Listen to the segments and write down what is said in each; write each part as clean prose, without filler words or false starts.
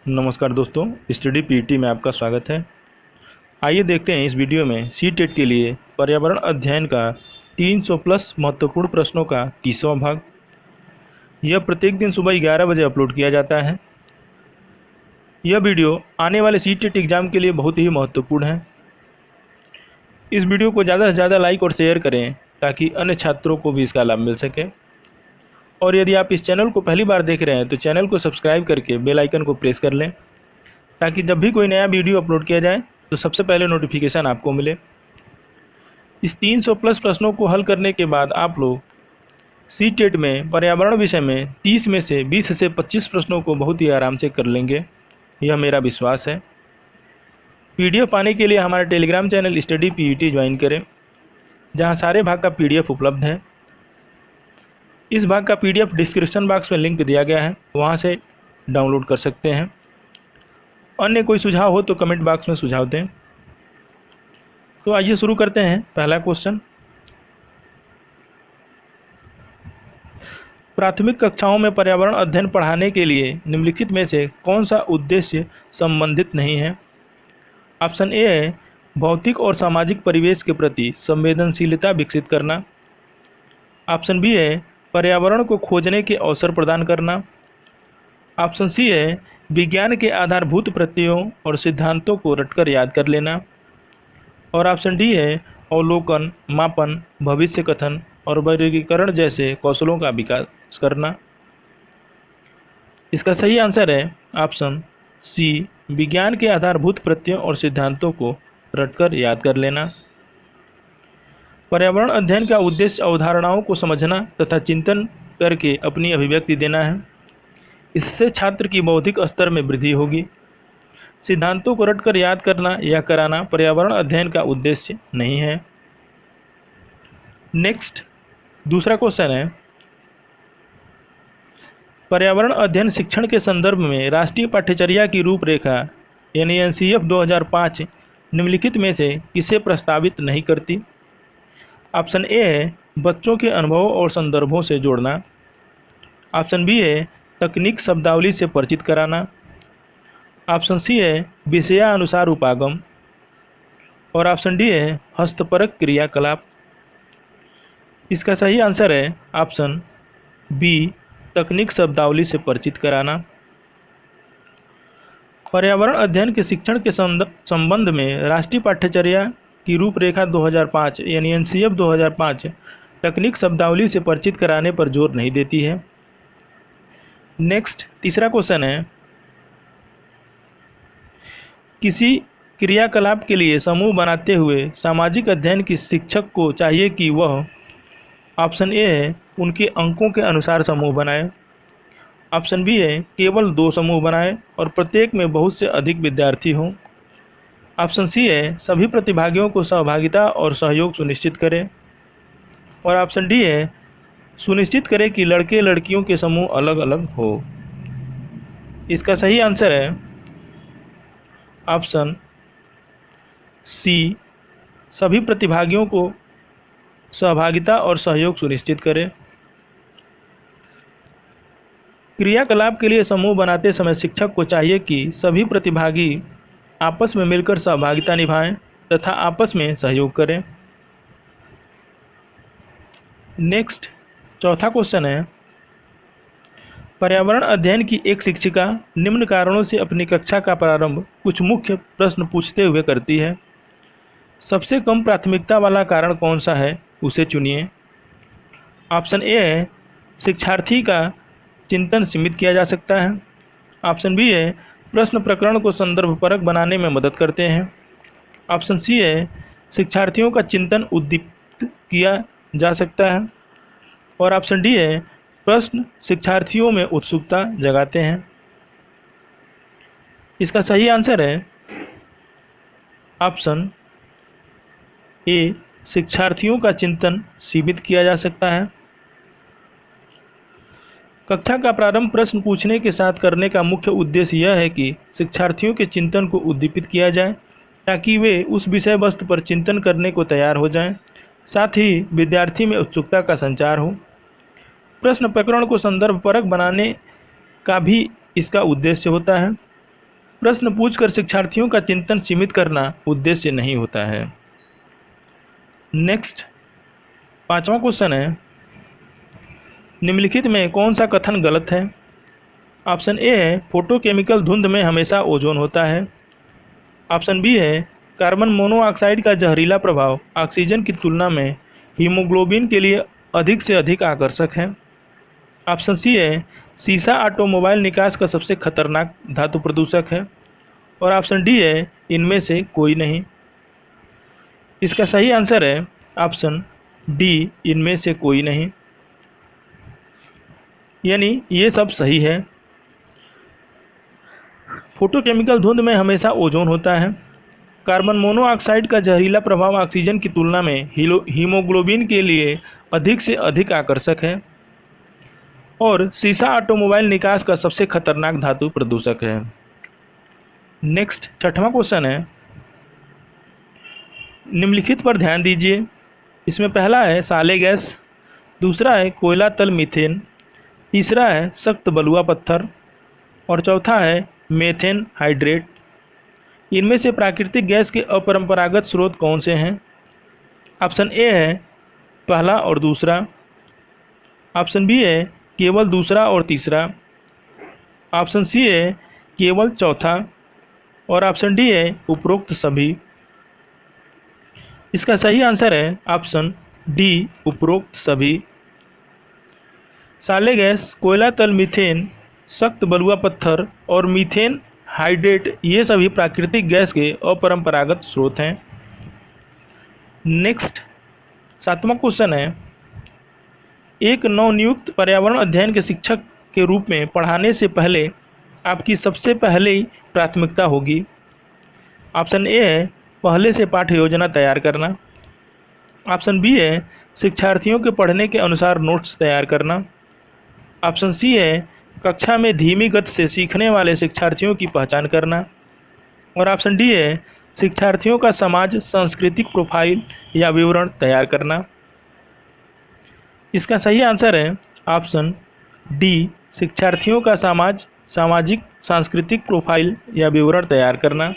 नमस्कार दोस्तों, study PT में आपका स्वागत है। आइए देखते हैं इस वीडियो में सीटेट के लिए पर्यावरण अध्ययन का 300 प्लस महत्वपूर्ण प्रश्नों का 30वां भाग। यह प्रत्येक दिन सुबह 11 बजे अपलोड किया जाता है। यह वीडियो आने वाले सीटेट एग्ज़ाम के लिए बहुत ही महत्वपूर्ण है। इस वीडियो को ज़्यादा से ज़्यादा लाइक और शेयर करें ताकि अन्य छात्रों को भी इसका लाभ मिल सके। और यदि आप इस चैनल को पहली बार देख रहे हैं तो चैनल को सब्सक्राइब करके बेल आइकन को प्रेस कर लें ताकि जब भी कोई नया वीडियो अपलोड किया जाए तो सबसे पहले नोटिफिकेशन आपको मिले। इस 300 प्लस प्रश्नों को हल करने के बाद आप लोग सीटेट में पर्यावरण विषय में 30 में से 20 से 25 प्रश्नों को बहुत ही आराम से कर लेंगे, यह मेरा विश्वास है। पीडीएफ पाने के लिए हमारा Telegram channel study PET join करें, जहां सारे भाग का पीडीएफ उपलब्ध है। इस भाग का पीडीएफ डिस्क्रिप्शन बॉक्स में लिंक दिया गया है, वहां से डाउनलोड कर सकते हैं। अन्य कोई सुझाव हो तो कमेंट बॉक्स में सुझाव दें। तो आइए शुरू करते हैं। पहला क्वेश्चन, प्राथमिक कक्षाओं में पर्यावरण अध्ययन पढ़ाने के लिए निम्नलिखित में से कौन सा उद्देश्य संबंधित नहीं है? ऑप्शन ए है भौतिक और सामाजिक परिवेश के प्रति संवेदनशीलता विकसित करना। ऑप्शन बी है पर्यावरण को खोजने के अवसर प्रदान करना। ऑप्शन सी है विज्ञान के आधारभूत प्रत्ययों और सिद्धांतों को रटकर याद कर लेना। और ऑप्शन डी है अवलोकन, मापन, भविष्य कथन और वर्गीकरण जैसे कौशलों का विकास करना। इसका सही आंसर है ऑप्शन सी, विज्ञान के आधारभूत प्रत्ययों और सिद्धांतों को रटकर याद कर लेना। पर्यावरण अध्ययन का उद्देश्य अवधारणाओं को समझना तथा चिंतन करके अपनी अभिव्यक्ति देना है। इससे छात्र की बौद्धिक स्तर में वृद्धि होगी। सिद्धांतों को रटकर याद करना या कराना पर्यावरण अध्ययन का उद्देश्य नहीं है। नेक्स्ट, दूसरा क्वेश्चन है, पर्यावरण अध्ययन शिक्षण के संदर्भ में राष्ट्रीय पाठ्यचर्या की रूपरेखा यानी एनसीईएफ 2005 निम्नलिखित में से किसे प्रस्तावित नहीं करती? ऑप्शन ए है बच्चों के अनुभवों और संदर्भों से जोड़ना। ऑप्शन बी है तकनीक शब्दावली से परिचित कराना। ऑप्शन सी है विषयानुसार उपागम। और ऑप्शन डी है हस्तपरक क्रियाकलाप। इसका सही आंसर है ऑप्शन बी, तकनीक शब्दावली से परिचित कराना। पर्यावरण अध्ययन के शिक्षण के संबंध में राष्ट्रीय पाठ्यचर्या की रूपरेखा 2005 यानी एनसीईएफ 2005 तकनीक शब्दावली से परिचित कराने पर जोर नहीं देती है। नेक्स्ट, तीसरा क्वेश्चन है, किसी क्रियाकलाप के लिए समूह बनाते हुए सामाजिक अध्ययन की शिक्षक को चाहिए कि वह ऑप्शन ए है उनके अंकों के अनुसार समूह बनाए। ऑप्शन बी है केवल 2 समूह बनाए और प्रत्येक में बहुत से अधिक विद्यार्थी हों। ऑप्शन सी है सभी प्रतिभागियों को सहभागिता और सहयोग सुनिश्चित करें। और ऑप्शन डी है सुनिश्चित करें कि लड़के लड़कियों के समूह अलग अलग हो। इसका सही आंसर है ऑप्शन सी, सभी प्रतिभागियों को सहभागिता और सहयोग सुनिश्चित करें। क्रियाकलाप के लिए समूह बनाते समय शिक्षक को चाहिए कि सभी प्रतिभागी आपस में मिलकर सहभागिता निभाएं तथा आपस में सहयोग करें। नेक्स्ट, चौथा क्वेश्चन है, पर्यावरण अध्ययन की एक शिक्षिका निम्न कारणों से अपनी कक्षा का प्रारंभ कुछ मुख्य प्रश्न पूछते हुए करती है। सबसे कम प्राथमिकता वाला कारण कौन सा है, उसे चुनिए। ऑप्शन ए है शिक्षार्थी का चिंतन सीमित किया जा सकता है। ऑप्शन बी है प्रश्न प्रकरण को संदर्भपरक बनाने में मदद करते हैं। ऑप्शन सी है शिक्षार्थियों का चिंतन उद्दीपित किया जा सकता है। और ऑप्शन डी है प्रश्न शिक्षार्थियों में उत्सुकता जगाते हैं। इसका सही आंसर है ऑप्शन ए, शिक्षार्थियों का चिंतन सीमित किया जा सकता है। कक्षा का प्रारंभ प्रश्न पूछने के साथ करने का मुख्य उद्देश्य यह है कि शिक्षार्थियों के चिंतन को उद्दीपित किया जाए ताकि वे उस विषय वस्तु पर चिंतन करने को तैयार हो जाएं। साथ ही विद्यार्थी में उत्सुकता का संचार हो। प्रश्न प्रकरण को संदर्भपरक बनाने का भी इसका उद्देश्य होता है। प्रश्न पूछकर शिक्षार्थियों का चिंतन सीमित करना उद्देश्य नहीं होता है। नेक्स्ट 5वां क्वेश्चन है, निम्नलिखित में कौन सा कथन गलत है? ऑप्शन ए है फोटोकेमिकल धुंध में हमेशा ओजोन होता है। ऑप्शन बी है कार्बन मोनोऑक्साइड का जहरीला प्रभाव ऑक्सीजन की तुलना में हीमोग्लोबिन के लिए अधिक से अधिक आकर्षक है। ऑप्शन सी है सीसा ऑटोमोबाइल निकास का सबसे खतरनाक धातु प्रदूषक है। और ऑप्शन डी है इनमें से कोई नहीं। इसका सही आंसर है ऑप्शन डी, इनमें से कोई नहीं, यानी ये सब सही है। फोटोकेमिकल धुंध में हमेशा ओजोन होता है। कार्बन मोनोऑक्साइड का जहरीला प्रभाव ऑक्सीजन की तुलना में हीमोग्लोबिन के लिए अधिक से अधिक आकर्षक है। और सीसा ऑटोमोबाइल निकास का सबसे खतरनाक धातु प्रदूषक है। नेक्स्ट 6वां क्वेश्चन है, निम्नलिखित पर ध्यान दीजिए। इसमें पहला है साले गैस, दूसरा है कोयला तल मीथेन, तीसरा है सख्त बलुआ पत्थर और चौथा है मेथेन हाइड्रेट। इनमें से प्राकृतिक गैस के अपरंपरागत स्रोत कौन से हैं? ऑप्शन ए है पहला और दूसरा। ऑप्शन बी है केवल दूसरा और तीसरा। ऑप्शन सी है केवल चौथा। और ऑप्शन डी है उपरोक्त सभी। इसका सही आंसर है ऑप्शन डी, उपरोक्त सभी। साले गैस, कोयला तल मीथेन, सख्त बलुआ पत्थर और मीथेन हाइड्रेट ये सभी प्राकृतिक गैस के अपरंपरागत स्रोत हैं। नेक्स्ट 7वां क्वेश्चन है, एक नवनियुक्त पर्यावरण अध्ययन के शिक्षक के रूप में पढ़ाने से पहले आपकी सबसे पहले प्राथमिकता होगी। ऑप्शन ए है पहले से पाठ्य योजना तैयार करना। ऑप्शन बी है शिक्षार्थियों के पढ़ने के अनुसार नोट्स तैयार करना। ऑप्शन सी है कक्षा में धीमी गति से सीखने वाले शिक्षार्थियों की पहचान करना। और ऑप्शन डी है शिक्षार्थियों का समाज सांस्कृतिक प्रोफाइल या विवरण तैयार करना। इसका सही आंसर है ऑप्शन डी, शिक्षार्थियों का सामाजिक सांस्कृतिक प्रोफाइल या विवरण तैयार करना।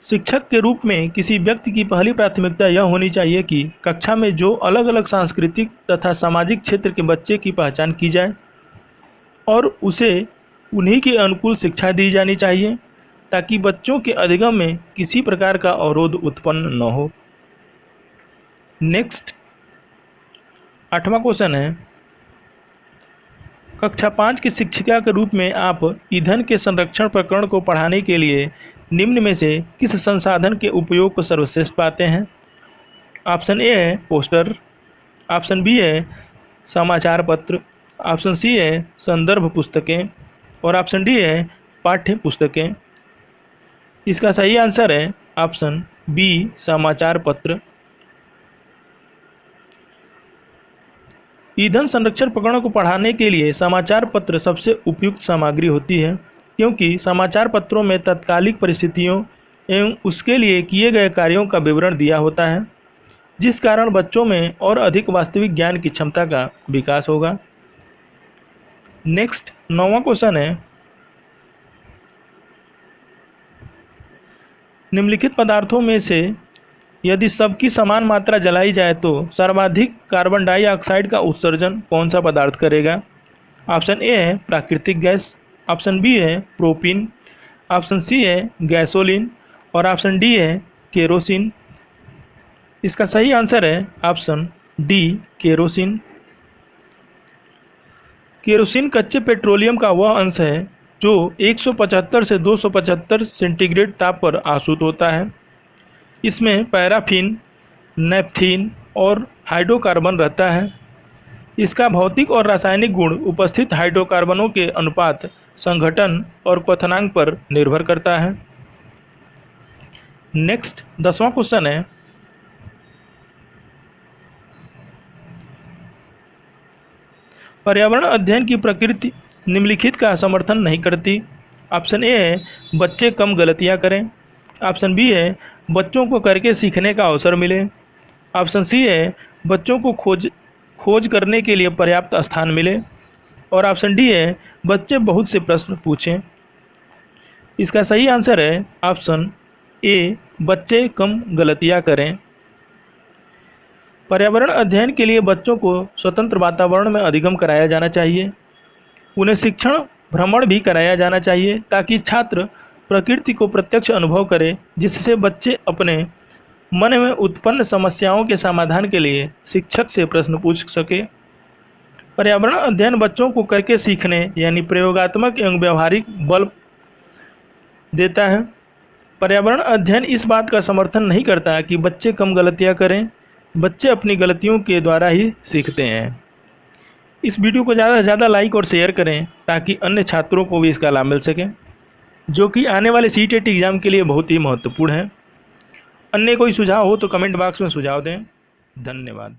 शिक्षक के रूप में किसी व्यक्ति की पहली प्राथमिकता यह होनी चाहिए कि कक्षा में जो अलग अलग सांस्कृतिक तथा सामाजिक क्षेत्र के बच्चे की पहचान की जाए और उसे उन्हीं के अनुकूल शिक्षा दी जानी चाहिए ताकि बच्चों के अधिगम में किसी प्रकार का अवरोध उत्पन्न न हो। नेक्स्ट 8वां क्वेश्चन है, कक्षा 5 की शिक्षिका के रूप में आप ईंधन के संरक्षण प्रकरण को पढ़ाने के लिए निम्न में से किस संसाधन के उपयोग को सर्वश्रेष्ठ पाते हैं? ऑप्शन ए है पोस्टर। ऑप्शन बी है समाचार पत्र। ऑप्शन सी है संदर्भ पुस्तकें। और ऑप्शन डी है पाठ्य पुस्तकें। इसका सही आंसर है ऑप्शन बी, समाचार पत्र। ईंधन संरक्षण प्रकरण को पढ़ाने के लिए समाचार पत्र सबसे उपयुक्त सामग्री होती है क्योंकि समाचार पत्रों में तात्कालिक परिस्थितियों एवं उसके लिए किए गए कार्यों का विवरण दिया होता है, जिस कारण बच्चों में और अधिक वास्तविक ज्ञान की क्षमता का विकास होगा। नेक्स्ट 9वां क्वेश्चन है, निम्नलिखित पदार्थों में से यदि सबकी समान मात्रा जलाई जाए तो सर्वाधिक कार्बन डाइऑक्साइड का उत्सर्जन कौन सा पदार्थ करेगा? ऑप्शन ए है प्राकृतिक गैस। ऑप्शन बी है प्रोपीन। ऑप्शन सी है गैसोलीन। और ऑप्शन डी है केरोसिन। इसका सही आंसर है ऑप्शन डी, केरोसिन। केरोसिन कच्चे पेट्रोलियम का वह अंश है जो 175 से 275 सेंटीग्रेड ताप पर आसूत होता है। इसमें पैराफिन, नैप्थीन और हाइड्रोकार्बन रहता है। इसका भौतिक और रासायनिक गुण उपस्थित हाइड्रोकार्बनों के अनुपात, संघटन और क्वथनांक पर निर्भर करता है। नेक्स्ट 10वां क्वेश्चन है, पर्यावरण अध्ययन की प्रकृति निम्नलिखित का समर्थन नहीं करती। ऑप्शन ए है बच्चे कम गलतियां करें। ऑप्शन बी है बच्चों को करके सीखने का अवसर मिले। ऑप्शन सी है बच्चों को खोज करने के लिए पर्याप्त स्थान मिले। और ऑप्शन डी है बच्चे बहुत से प्रश्न पूछें। इसका सही आंसर है ऑप्शन ए, बच्चे कम गलतियां करें। पर्यावरण अध्ययन के लिए बच्चों को स्वतंत्र वातावरण में अधिगम कराया जाना चाहिए। उन्हें शिक्षण भ्रमण भी कराया जाना चाहिए ताकि छात्र प्रकृति को प्रत्यक्ष अनुभव करें, जिससे बच्चे अपने मन में उत्पन्न समस्याओं के समाधान के लिए शिक्षक से प्रश्न पूछ सके। पर्यावरण अध्ययन बच्चों को करके सीखने यानी प्रयोगात्मक एवं व्यवहारिक बल देता है। पर्यावरण अध्ययन इस बात का समर्थन नहीं करता कि बच्चे कम गलतियां करें, बच्चे अपनी गलतियों के द्वारा ही सीखते हैं। इस वीडियो को ज़्यादा से ज़्यादा लाइक और शेयर करें ताकि अन्य छात्रों को भी इसका लाभ मिल सके, जो कि आने वाले सीटेट एग्ज़ाम के लिए बहुत ही महत्वपूर्ण है। अन्य कोई सुझाव हो तो कमेंट बॉक्स में सुझाव दें। धन्यवाद।